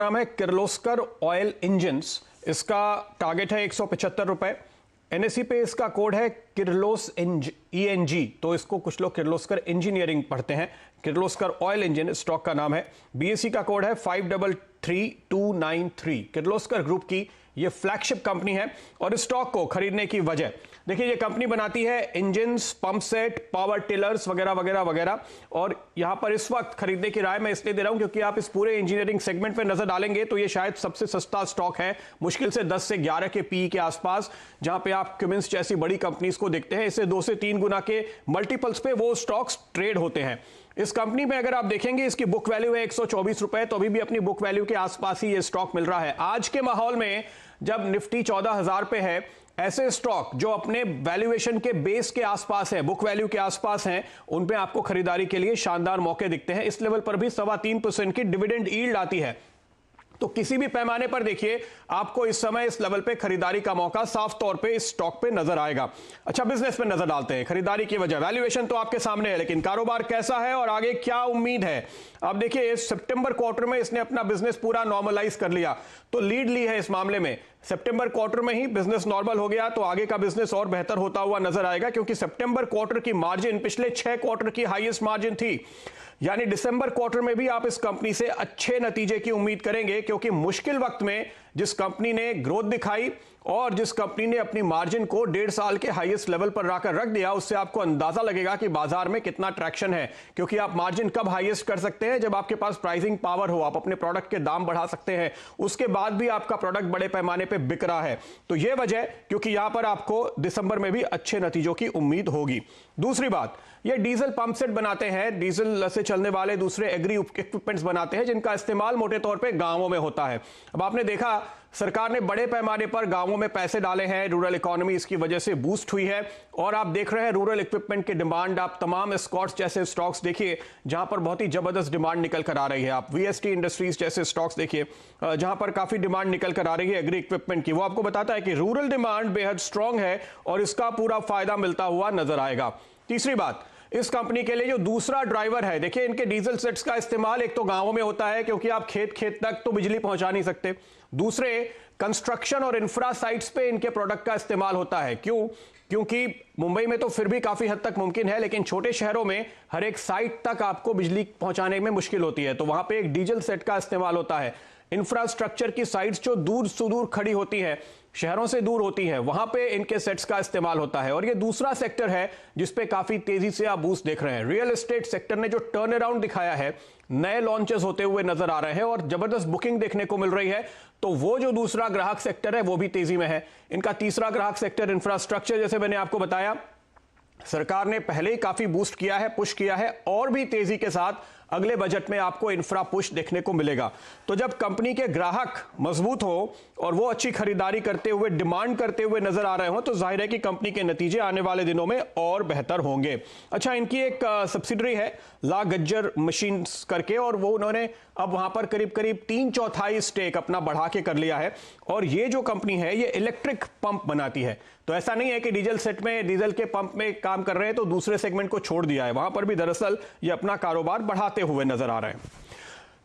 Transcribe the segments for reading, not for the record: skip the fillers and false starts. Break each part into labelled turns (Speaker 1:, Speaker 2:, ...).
Speaker 1: नाम है Kirloskar oil engines. इसका टारगेट है 175 रुपए। एनएसई पे इसका कोड है किर्लोस ENG, तो इसको कुछ लोग किर्लोस्कर इंजीनियरिंग पढ़ते हैं। किर्लोस्कर ऑयल इंजन स्टॉक का नाम है। बीएसई का कोड है 533293। किर्लोस्कर ग्रुप की ये फ्लैगशिप कंपनी है और इस स्टॉक को खरीदने की वजह देखिए, ये कंपनी बनाती है engines, pump set, power tillers वगैरह वगैरह वगैरह। और यहां पर इस वक्त खरीदने की राय मैं इसलिए दे रहा हूं क्योंकि आप इस पूरे इंजीनियरिंग सेगमेंट पे नजर डालेंगे तो ये शायद सबसे सस्ता स्टॉक है, मुश्किल से 10 से 11 के पीई के आसपास। जहां पे आप क्यूमिंस जैसी बड़ी कंपनीज को देखते हैं, इससे 2 से 3 गुना के मल्टीपल्स पे वो स्टॉक्स ट्रेड होते हैं। इस कंपनी में अगर आप देखेंगे, इसकी बुक वैल्यू है 124 रुपए, तो अभी भी अपनी बुक वैल्यू के आसपास ही ये स्टॉक मिल रहा है। आज के माहौल में जब निफ्टी 14,000 पे है, ऐसे स्टॉक जो अपने वैल्यूएशन के बेस के आसपास है, बुक वैल्यू के आसपास हैं, उन पे आपको खरीदारी के लिए शानदार मौके दिखते हैं। इस लेवल पर भी 3.25% की डिविडेंड यील्ड आती है, तो किसी भी पैमाने पर देखिए आपको इस समय इस लेवल पे खरीदारी का मौका साफ तौर पे इस स्टॉक पे नजर आएगा। अच्छा, बिजनेस पे नजर डालते हैं। खरीदारी की वजह, वैल्यूएशन तो आपके सामने है, लेकिन कारोबार कैसा है और आगे क्या उम्मीद है। अब देखिए, सितंबर क्वार्टर में इसने अपना बिजनेस पूरा नॉर्मलाइज कर लिया, तो लीड ली है इस मामले में। सितंबर क्वार्टर में ही बिजनेस नॉर्मल हो गया तो आगे का बिजनेस और बेहतर होता हुआ नजर आएगा, क्योंकि सितंबर क्वार्टर की मार्जिन पिछले 6 क्वार्टर की हाईएस्ट मार्जिन थी। यानी दिसंबर क्वार्टर में भी आप इस कंपनी से अच्छे नतीजे की उम्मीद करेंगे, क्योंकि मुश्किल वक्त में जिस कंपनी ने ग्रोथ दिखाई और जिस कंपनी ने अपनी मार्जिन को 1.5 साल के हाईएस्ट लेवल पर लाकर रख दिया, उससे आपको अंदाजा लगेगा कि बाजार में कितना ट्रैक्शन है। क्योंकि आप मार्जिन कब हाईएस्ट कर सकते हैं, जब आपके पास प्राइसिंग पावर हो, आप अपने प्रोडक्ट के दाम बढ़ा सकते हैं, उसके बाद भी आपका प्रोडक्ट बड़े पैमाने पर बिक रहा है। तो यह वजह, क्योंकि यहां पर आपको दिसंबर में भी अच्छे नतीजों की उम्मीद होगी। दूसरी बात, ये डीजल पंप सेट बनाते हैं, डीजल से चलने वाले दूसरे एग्री इक्विपमेंट्स बनाते हैं, जिनका इस्तेमाल मोटे तौर पे गांवों में होता है। अब आपने देखा, सरकार ने बड़े पैमाने पर गांवों में पैसे डाले हैं, रूरल इकोनॉमी इसकी वजह से बूस्ट हुई है और आप देख रहे हैं रूरल इक्विपमेंट की डिमांड। आप तमाम स्कॉट्स जैसे स्टॉक्स देखिए जहां पर बहुत ही जबरदस्त डिमांड निकल कर आ रही है। आप VST इंडस्ट्रीज जैसे स्टॉक्स देखिए जहां पर काफी डिमांड निकल कर आ रही है एग्री इक्विपमेंट की। वो आपको बताता है कि रूरल डिमांड बेहद स्ट्रांग है और इसका पूरा फायदा मिलता हुआ नजर आएगा। तीसरी बात, इस कंपनी के लिए जो दूसरा ड्राइवर है, देखिए इनके डीजल सेट्स का इस्तेमाल एक तो गांवों में होता है, क्योंकि आप खेत खेत तक तो बिजली पहुंचा नहीं सकते। दूसरे, कंस्ट्रक्शन और इंफ्रा साइट्स पे इनके प्रोडक्ट का इस्तेमाल होता है। क्यों? क्योंकि मुंबई में तो फिर भी काफी हद तक मुमकिन है, लेकिन छोटे शहरों में हर एक साइट तक आपको बिजली पहुंचाने में मुश्किल होती है, तो वहां पे एक डीजल सेट का इस्तेमाल होता है। इंफ्रास्ट्रक्चर की साइट्स जो दूर सुदूर खड़ी होती है, शहरों से दूर होती है, वहां पे इनके सेट्स का इस्तेमाल होता है। और ये दूसरा सेक्टर है जिसपे काफी तेजी से आप बूस्ट देख रहे हैं। रियल एस्टेट सेक्टर ने जो टर्न अराउंड दिखाया है, नए लॉन्चेस होते हुए नजर आ रहे हैं और जबरदस्त बुकिंग देखने को मिल रही है, तो वो जो दूसरा ग्राहक सेक्टर है वो भी तेजी में है। इनका तीसरा ग्राहक सेक्टर इंफ्रास्ट्रक्चर, जैसे मैंने आपको बताया, सरकार ने पहले ही काफी बूस्ट किया है, पुश किया है और भी तेजी के साथ अगले बजट में आपको इंफ्रा पुश देखने को मिलेगा। तो जब कंपनी के ग्राहक मजबूत हो और वो अच्छी खरीदारी करते हुए, डिमांड करते हुए नजर आ रहे हो, तो जाहिर है कि कंपनी के नतीजे आने वाले दिनों में और बेहतर होंगे। अच्छा, इनकी एक सब्सिडरी है ला गज्जर मशीन्स करके, और वो उन्होंने अब वहां पर करीब करीब 3/4 स्टेक अपना बढ़ा के कर लिया है। और ये जो कंपनी है ये इलेक्ट्रिक पंप बनाती है, तो ऐसा नहीं है कि डीजल सेट में, डीजल के पंप में काम कर रहे हैं तो दूसरे सेगमेंट को छोड़ दिया है। वहां पर भी दरअसल ये अपना कारोबार बढ़ाते हुए नजर आ रहे हैं।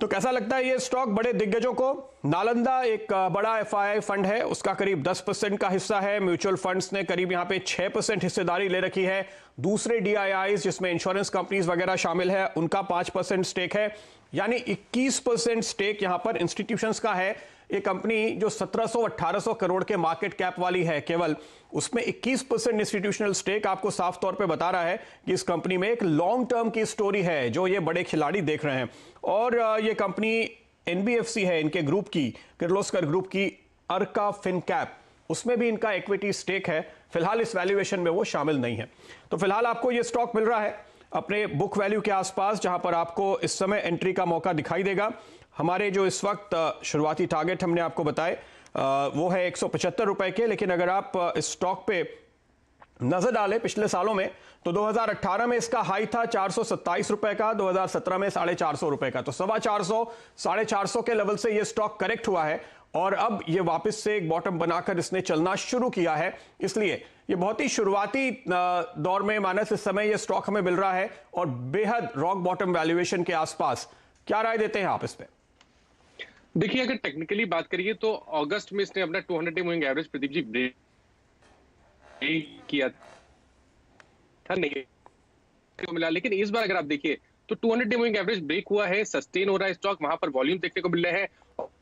Speaker 1: तो कैसा लगता है ये स्टॉक बड़े दिग्गजों को? नालंदा एक बड़ा FII फंड है, उसका करीब 10% का हिस्सा है। म्यूचुअल फंड्स ने करीब यहां पे 6% हिस्सेदारी ले रखी है। दूसरे DIIs जिसमें इंश्योरेंस कंपनीज वगैरह शामिल है, उनका 5% स्टेक है, यानी 21% स्टेक यहां पर इंस्टीट्यूशंस का है। ये कंपनी जो 1700-1800 करोड़ के मार्केट कैप वाली है केवल, उसमें 21% इंस्टीट्यूशनल स्टेक आपको साफ तौर पे बता रहा है कि इस कंपनी में एक लॉन्ग टर्म की स्टोरी है जो ये बड़े खिलाड़ी देख रहे हैं। और ये कंपनी NBFC है इनके ग्रुप की, किर्लोस्कर ग्रुप की अर्का फिनकैप, उसमें भी इनका इक्विटी स्टेक है। फिलहाल इस वैल्यूएशन में वो शामिल नहीं है। तो फिलहाल आपको ये स्टॉक मिल रहा है अपने बुक वैल्यू के आसपास, जहां पर आपको इस समय एंट्री का मौका दिखाई देगा। हमारे जो इस वक्त शुरुआती टारगेट हमने आपको बताए वो है 175 रुपए के, लेकिन अगर आप इस स्टॉक पे नजर डालें पिछले सालों में, तो 2018 में इसका हाई था 427 रुपए का, 2017 में 450 रुपए का, तो 450, 450 के लेवल से ये स्टॉक करेक्ट हुआ है और अब ये वापस से एक बॉटम बनाकर इसने चलना शुरू किया है। इसलिए ये बहुत ही शुरुआती दौर में मानस इस समय ये स्टॉक हमें मिल रहा है और बेहद रॉक बॉटम वैल्यूएशन के आसपास। क्या राय देते हैं आप इस पे?
Speaker 2: देखिए, अगर टेक्निकली बात करिए तो अगस्त में इसने अपना 200 day moving average Pradeep ji break किया था, नहीं को मिला। लेकिन इस बार अगर आप देखिए तो 200 डे मूविंग एवरेज ब्रेक हुआ है, सस्टेन हो रहा है स्टॉक, वहां पर वॉल्यूम देखने को मिल रहे हैं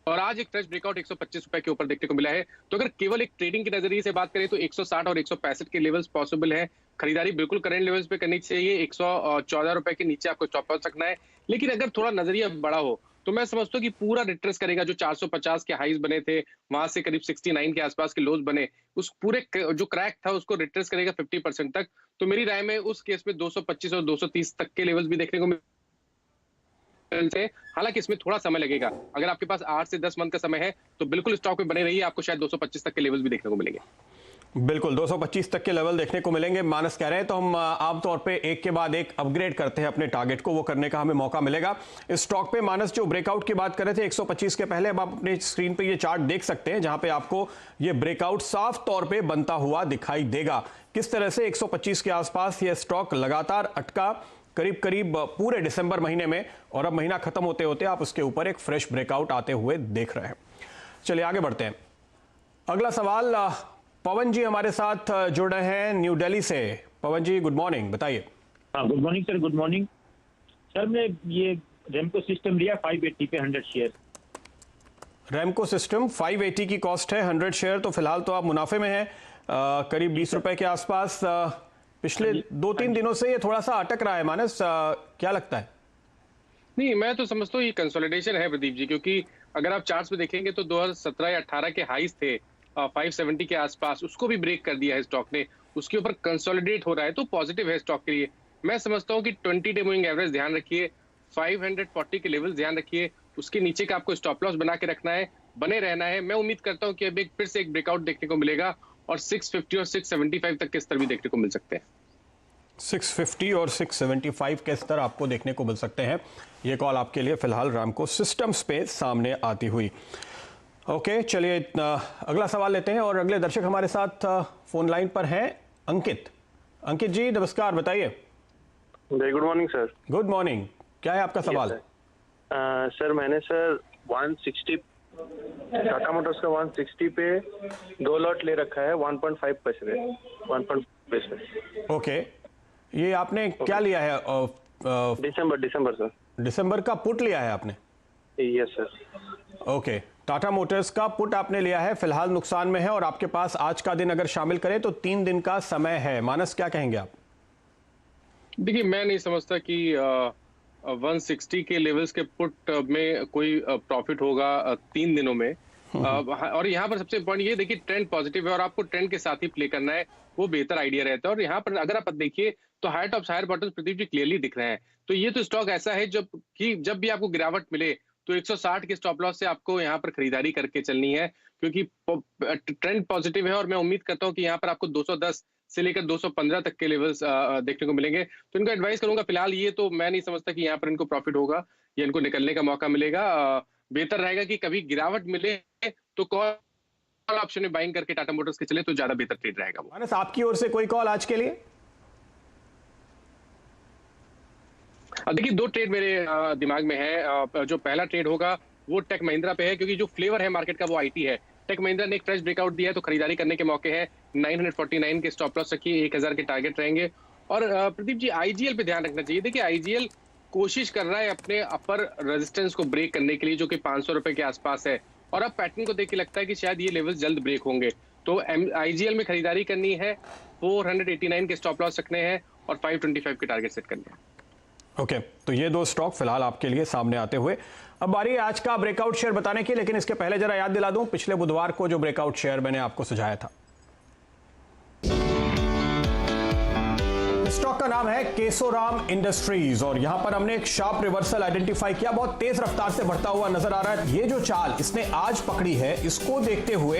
Speaker 2: और आज एक फ्रेश ब्रेकआउट 125 रुपए के ऊपर देखने को मिला है। तो अगर केवल एक ट्रेडिंग के नजरिए से बात करें तो 160 और 165 के लेवल्स पॉसिबल है। खरीदारी बिल्कुल करंट लेवल्स पे करनी चाहिए, 114 रुपए के नीचे आपको स्टॉप लॉस रखना है। लेकिन अगर थोड़ा नजरिया बड़ा हो तो मैं समझता हूँ कि पूरा रिट्रेस करेगा। जो 450 के हाईज बने थे, वहां से करीब 69 के आसपास के लोज बने, उस पूरे जो क्रैक था उसको रिट्रेस करेगा 50% तक। तो मेरी राय में उस केस में 225 और 230 तक के लेवल्स भी देखने को मिलते हैं। हालांकि इसमें थोड़ा समय लगेगा। अगर आपके पास 8 से 10 मंथ का समय है तो बिल्कुल स्टॉक में बने रहिए, आपको शायद 225 तक के लेवल्स भी देखने को मिलेंगे।
Speaker 1: बिल्कुल 225 तक के लेवल देखने को मिलेंगे, मानस कह रहे हैं। तो हम आमतौर पे एक के बाद एक अपग्रेड करते हैं अपने टारगेट को, वो करने का हमें मौका मिलेगा इस स्टॉक पे। मानस जो ब्रेकआउट की बात कर रहे थे 125 के पहले, अब आप अपने स्क्रीन पे ये चार्ट देख सकते हैं जहां पे आपको ये ब्रेकआउट साफ तौर पे बनता हुआ दिखाई देगा। किस तरह से 125 के आसपास ये स्टॉक लगातार अटका करीब करीब पूरे दिसंबर महीने में, और अब महीना खत्म होते होते आप उसके ऊपर एक फ्रेश ब्रेकआउट आते हुए देख रहे हैं। चलिए आगे बढ़ते हैं। अगला सवाल पवन जी हमारे साथ जुड़ रहे हैं न्यू दिल्ली से। पवन जी गुड मॉर्निंग, बताइए।
Speaker 3: हाँ good morning sir, good morning sir. मैं ये रेमको सिस्टम लिया 580 पे 100 शेयर।
Speaker 1: रेमको सिस्टम 580 की कॉस्ट है, 100 शेयर, तो फिलहाल तो आप मुनाफे में हैं करीब 20 रुपए के आसपास। पिछले 2-3 दिनों से ये थोड़ा सा अटक रहा है मानस, क्या लगता है?
Speaker 2: नहीं, मैं तो समझता हूँ ये कंसोलिडेशन है प्रदीप जी, क्योंकि अगर आप चार्ट्स में देखेंगे तो 2017 या 18 के हाईज थे 570 के आसपास, उसको भी ब्रेक कर दिया है स्टॉक ने, उसके ऊपर कंसोलिडेट हो रहा है, तो पॉजिटिव है स्टॉक के लिए। मैं समझता हूँ कि 20 डे मूविंग एवरेज ध्यान रखिए, 540 के लेवल ध्यान रखिए, उसके नीचे का आपको स्टॉप लॉस बना के रखना है, बने रहना है। मैं उम्मीद करता हूँ कि अब एक फिर से एक ब्रेकआउट देखने को मिलेगा और 650 और 675 तक के स्तर भी देखने को मिल सकते हैं।
Speaker 1: 650 और 675 के स्तर आपको देखने को मिल सकते हैं। ये कॉल आपके लिए फिलहाल रामको सिस्टम्स पे सामने आती हुई। ओके, चलिए अगला सवाल लेते हैं और अगले दर्शक हमारे साथ फोन लाइन पर हैं अंकित। अंकित जी नमस्कार, बताइए।
Speaker 4: Very good morning sir.
Speaker 1: Good morning, क्या है आपका सवाल?
Speaker 4: सर मैंने सर 160 टाटा मोटर्स का 160 पे 2 लॉट ले रखा है 1.5 पैसे 1.5 पैसे।
Speaker 1: ओके, ये आपने क्या लिया है?
Speaker 4: दिसंबर सर।
Speaker 1: दिसंबर का पुट लिया है आपने?
Speaker 4: Yes sir.
Speaker 1: Okay, Tata Motors का पुट आपने लिया है, फिलहाल नुकसान में है और आपके पास आज का दिन अगर शामिल करें तो 3 दिन का समय है। मानस क्या कहेंगे आप?
Speaker 2: देखिए, मैं नहीं समझता कि 160 के लेवल्स के पुट में कोई प्रॉफिट होगा 3 दिनों में। और यहाँ पर सबसे इम्पोर्टेंट ये देखिए, ट्रेंड पॉजिटिव है और आपको ट्रेंड के साथ ही प्ले करना है, वो बेहतर आइडिया रहता है। और यहाँ पर अगर आप देखिए तो higher tops higher bottoms Pradeep ji clearly दिख रहे हैं। तो ये तो स्टॉक ऐसा है जब भी आपको गिरावट मिले तो 160 के स्टॉप लॉस से आपको यहाँ पर खरीदारी करके चलनी है, क्योंकि ट्रेंड पॉजिटिव है। और मैं उम्मीद करता हूँ कि यहाँ पर आपको 210 से लेकर 215 तक के लेवल्स देखने को मिलेंगे। तो इनको एडवाइस करूंगा, फिलहाल ये तो मैं नहीं समझता कि यहाँ पर इनको प्रॉफिट होगा या इनको निकलने का मौका मिलेगा। बेहतर रहेगा कि कभी गिरावट मिले तो कॉल ऑप्शन में बाइंग करके टाटा मोटर्स के चले तो ज्यादा बेहतर ट्रेड रहेगा वो।
Speaker 1: मानस आपकी ओर से कोई कॉल आज के लिए?
Speaker 2: देखिए, 2 ट्रेड मेरे दिमाग में है। जो पहला ट्रेड होगा वो टेक महिंद्रा पे है, क्योंकि जो फ्लेवर है मार्केट का वो आईटी है। टेक महिंद्रा ने एक फ्रेश ब्रेकआउट दिया है तो खरीदारी करने के मौके हैं। 949 के स्टॉप लॉस रखिए, 1000 के टारगेट रहेंगे। और प्रदीप जी आईजीएल पे ध्यान रखना चाहिए। देखिए, आईजीएल कोशिश कर रहा है अपने अपर रेजिस्टेंस को ब्रेक करने के लिए, जो कि 500 रुपए के आसपास है, और अब पैटर्न को देख के लगता है कि शायद ये लेवल जल्द ब्रेक होंगे। तो आईजीएल में खरीदारी करनी है, 489 के स्टॉप लॉस रखने हैं और 525 के टारगेट सेट करने हैं।
Speaker 1: ओके, तो ये 2 स्टॉक फिलहाल आपके लिए सामने आते हुए। अब बारी है आज का ब्रेकआउट शेयर बताने की, लेकिन इसके पहले जरा याद दिला दूं पिछले बुधवार को जो ब्रेकआउट शेयर मैंने आपको सुझाया था। स्टॉक का नाम है केसोराम इंडस्ट्रीज और यहां पर हमने एक शार्प रिवर्सल आइडेंटिफाई किया, बहुत तेज रफ्तार से बढ़ता हुआ नजर आ रहा है। ये जो चाल इसने आज पकड़ी है, इसको देखते हुए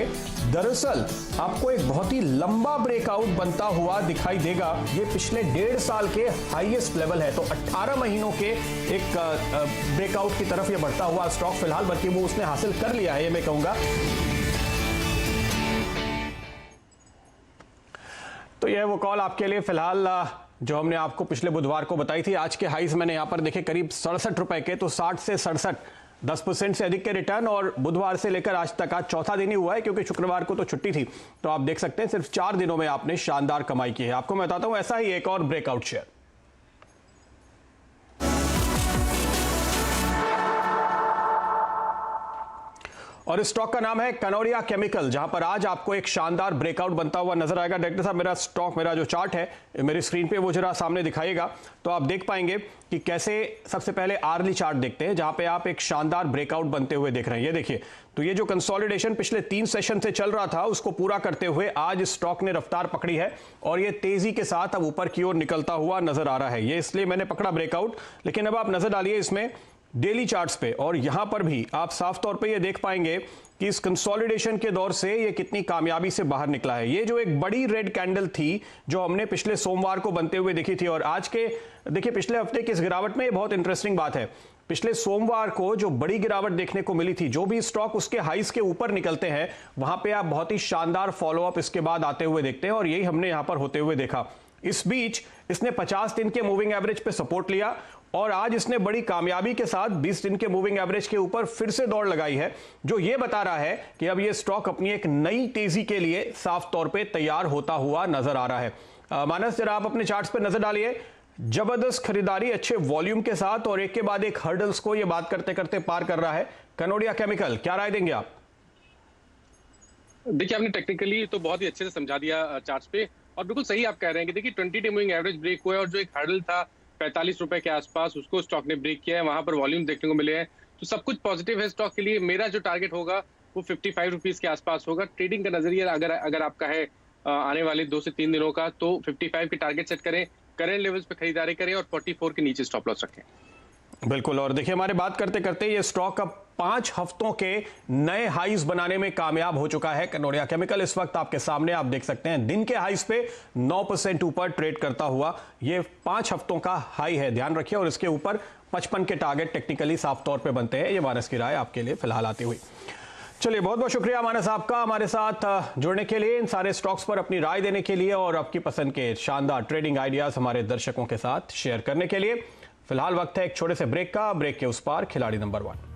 Speaker 1: दरअसल आपको एक बहुत ही लंबा ब्रेकआउट बनता हुआ दिखाई देगा। ये पिछले 1.5 साल के हाईएस्ट लेवल है, तो 18 महीनों के एक ब्रेकआउट की तरफ ये बढ़ता हुआ स्टॉक फिलहाल, बल्कि वो उसने हासिल कर लिया है, ये मैं कहूंगा। तो यह वो कॉल आपके लिए फिलहाल जो हमने आपको पिछले बुधवार को बताई थी। आज के हाईज मैंने यहां पर देखे करीब 67 रुपए के, तो 60 से 67 10% से अधिक के रिटर्न, और बुधवार से लेकर आज तक, आज चौथा दिन ही हुआ है क्योंकि शुक्रवार को तो छुट्टी थी, तो आप देख सकते हैं सिर्फ 4 दिनों में आपने शानदार कमाई की है। आपको मैं बताता हूं ऐसा ही एक और ब्रेकआउट शेयर। और इस स्टॉक का नाम है कनौरिया केमिकल, जहां पर आज आपको एक शानदार ब्रेकआउट बनता हुआ नजर आएगा। डायरेक्टर साहब, मेरा स्टॉक, मेरा जो चार्ट है मेरी स्क्रीन पे वो जरा सामने दिखाइएगा, तो आप देख पाएंगे कि कैसे। सबसे पहले आर्ली चार्ट देखते हैं, जहां पे आप एक शानदार ब्रेकआउट बनते हुए देख रहे हैं। ये देखिए, तो ये जो कंसोलिडेशन पिछले 3 सेशन से चल रहा था, उसको पूरा करते हुए आज स्टॉक ने रफ्तार पकड़ी है और ये तेजी के साथ अब ऊपर की ओर निकलता हुआ नजर आ रहा है। ये इसलिए मैंने पकड़ा ब्रेकआउट, लेकिन अब आप नजर डालिए इसमें डेली चार्ट्स पे, और यहां पर भी आप साफ तौर पे ये देख पाएंगे कि इस कंसोलिडेशन के दौर से ये कितनी कामयाबी से बाहर निकला है। ये जो एक बड़ी रेड कैंडल थी जो हमने पिछले सोमवार को बनते हुए देखी थी, और आज के देखिए पिछले हफ्ते की इस गिरावट में ये बहुत इंटरेस्टिंग बात है। पिछले सोमवार को जो बड़ी गिरावट देखने को मिली थी, जो भी स्टॉक उसके हाइस के ऊपर निकलते हैं वहां पे आप बहुत ही शानदार फॉलोअप इसके बाद आते हुए देखते हैं, और यही हमने यहां पर होते हुए देखा। इस बीच इसने 50 दिन के मूविंग एवरेज पे सपोर्ट लिया, और आज इसने बड़ी कामयाबी के साथ 20 दिन के मूविंग एवरेज के ऊपर फिर से दौड़ लगाई है, जो ये बता रहा है कि अब ये स्टॉक अपनी एक नई तेजी के लिए साफ तौर पे तैयार होता हुआ नजर आ रहा है। मानस, जरा आप अपने चार्ट्स पे नजर डालिए। जबरदस्त खरीदारी अच्छे वॉल्यूम के साथ और एक के बाद एक हर्डल्स को ये बात करते करते पार कर रहा है कनौरिया केमिकल। क्या राय देंगे आप?
Speaker 2: देखिए, आपने टेक्निकली तो बहुत ही अच्छे से समझा दिया चार्ट्स पे, और बिल्कुल सही आप कह रहे हैं कि देखिए 20 डे मूविंग एवरेज ब्रेक हुआ है, और जो एक हर्डल था 45 रुपए के आसपास, उसको स्टॉक ने ब्रेक किया है। वहां पर वॉल्यूम देखने को मिले हैं, तो सब कुछ पॉजिटिव है स्टॉक के लिए। मेरा जो टारगेट होगा वो 55 रुपीज के आसपास होगा। ट्रेडिंग का नजरिया अगर आपका है आने वाले 2 से 3 दिनों का, तो 55 के टारगेट सेट करें, करंट लेवल्स पे खरीदारी करें और 44 के नीचे स्टॉप लॉस रखें।
Speaker 1: बिल्कुल, और देखिए हमारे बात करते करते ये स्टॉक अब 5 हफ्तों के नए हाईज बनाने में कामयाब हो चुका है। कनौरिया केमिकल इस वक्त आपके सामने, आप देख सकते हैं दिन के हाईज पे 9% ऊपर ट्रेड करता हुआ। ये 5 हफ्तों का हाई है, ध्यान रखिए, और इसके ऊपर 55 के टारगेट टेक्निकली साफ तौर पे बनते हैं। ये मानस की राय आपके लिए फिलहाल आती हुई। चलिए, बहुत बहुत शुक्रिया मानस आपका हमारे साथ जुड़ने के लिए, इन सारे स्टॉक्स पर अपनी राय देने के लिए और आपकी पसंद के शानदार ट्रेडिंग आइडियाज हमारे दर्शकों के साथ शेयर करने के लिए। फिलहाल वक्त है एक छोटे से ब्रेक का। ब्रेक के उस पार खिलाड़ी नंबर 1।